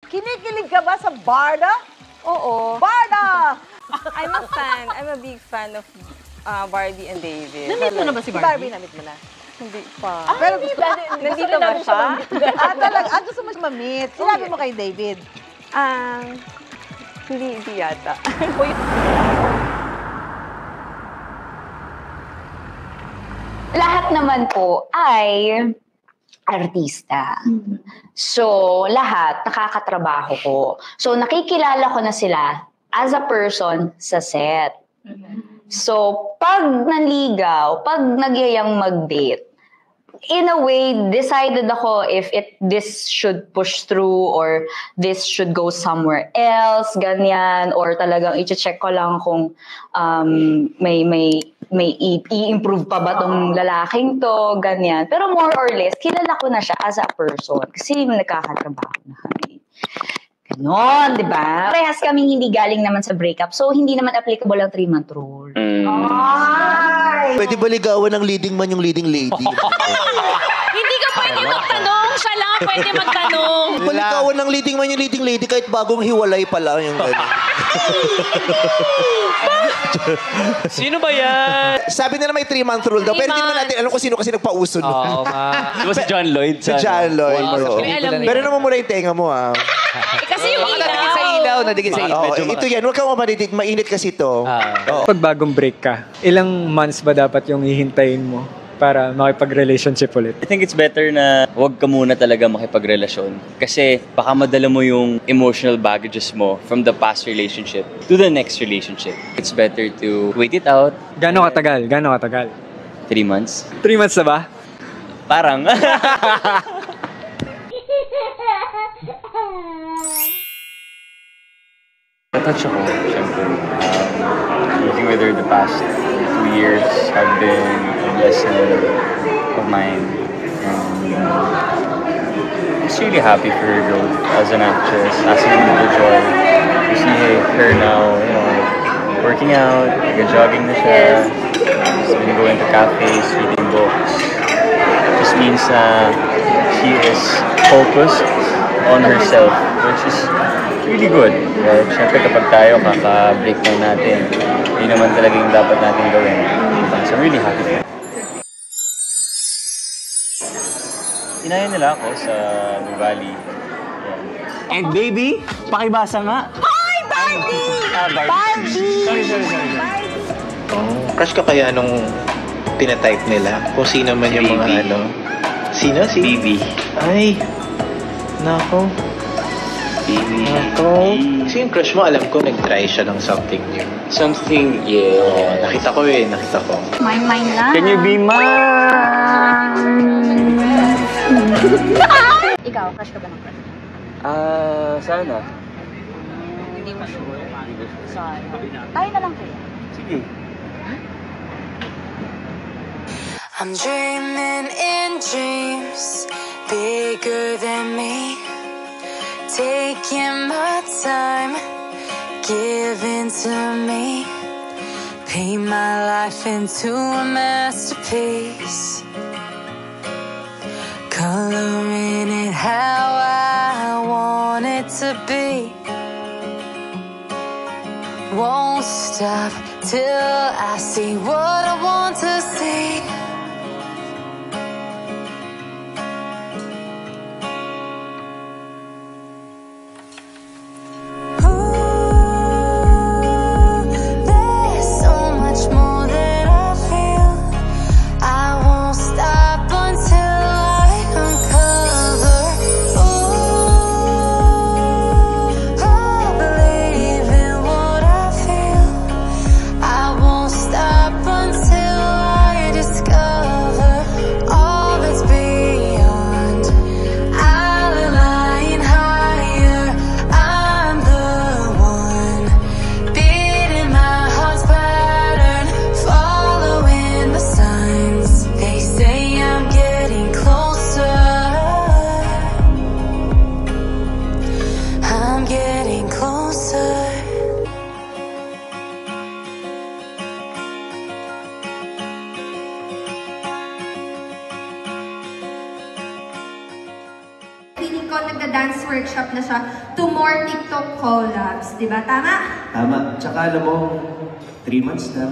Kinikilig ka ba sa Barda? Oo. Barda! I'm a fan. I'm a big fan of Barbie and David. Na-meet mo na ba si Si Barbie? Barbie na-meet mo na. Hindi pa. Pero gusto Nandito ba siya? talaga. Gusto mo siya ma-meet. Sinabi mo kay David. Hindi yata. Lahat naman po ay artista. So, lahat nakakatrabaho ko. So, nakikilala ko na sila as a person sa set. So, pag nanligaw, pag nagyayang mag-date, in a way, decided ako if this should push through or this should go somewhere else, ganyan, or talagang i-check ko lang kung may i-improve pa ba tong lalaking to, ganyan. Pero more or less, kilala ko na siya as a person kasi nagkakatrabaho na kami. Ganon, di ba? Parehas kaming hindi galing naman sa breakup, so hindi naman applicable ang 3-month rule. Ay! Pwede ba ligawan ng leading man yung leading lady? Hindi ka pwede magtanong. Siya lang ang pwede magtanong. Pwede ba ligawan ng leading man yung leading lady kahit bagong hiwalay pa lang yung gano'n? Sino ba yan? Sabi nila may 3-month rule daw. Pero hindi naman natin alam kung sino kasi nagpauso nun. Oo, Di ba si John Lloyd? Si John Lloyd. Wow, oo. alam niya. Pero naman muna yung tenga mo, ah. Kasi yung Nadikit sa ilaw. Nadikit sa ilaw. Oo, ito yan. Huwag kang mamanitig. Mainit kasi ito. Pag bagong break ka, ilang months ba dapat yung hihintayin mo para makipag-relationship ulit? I think it's better na huwag ka muna talaga makipagrelasyon. Kasi baka madala mo yung emotional baggages mo from the past relationship to the next relationship. It's better to wait it out. Gano'ng katagal? 3 months. 3 months na ba? Parang. Natouch ako, syempre. Working with her the past 2 years have been a blessing of mine. And I'm just really happy for her growth as an actress, as an individual. To see her now, working out, jogging na siya. She's been going to cafes, reading books. Just means she is focused on herself, which is really good. Right? Siyempre kapag tayo kaka-break lang natin, yun naman talaga yung dapat natin gawin. So I'm really happy. Inaya nila ako sa Nuvali. Yeah. And baby, pakibasa nga. Hi, Barbie! Barbie! Sorry. Crush ka kaya nung pinatype nila? Kung sino man yung mga ano? Sino? Si Baby. Ay, nako. Nako. Kasi yung crush mo, alam ko, nag-try siya ng something new. Something, yeah. Nakita ko. Mine lang. Can you be mine? Ikaw, crush ka ba ng crush? Sana. Hindi mo sure. Tayo na lang kayo. Sige. I'm dreaming in dreams bigger than me, taking my time, giving to me, paint my life into a masterpiece, coloring it how I want it to be. Won't stop till I see what I want to see. Discover na siya to more TikTok collabs. Diba? Tama? Tama. Tsaka alam mo, 3 months na.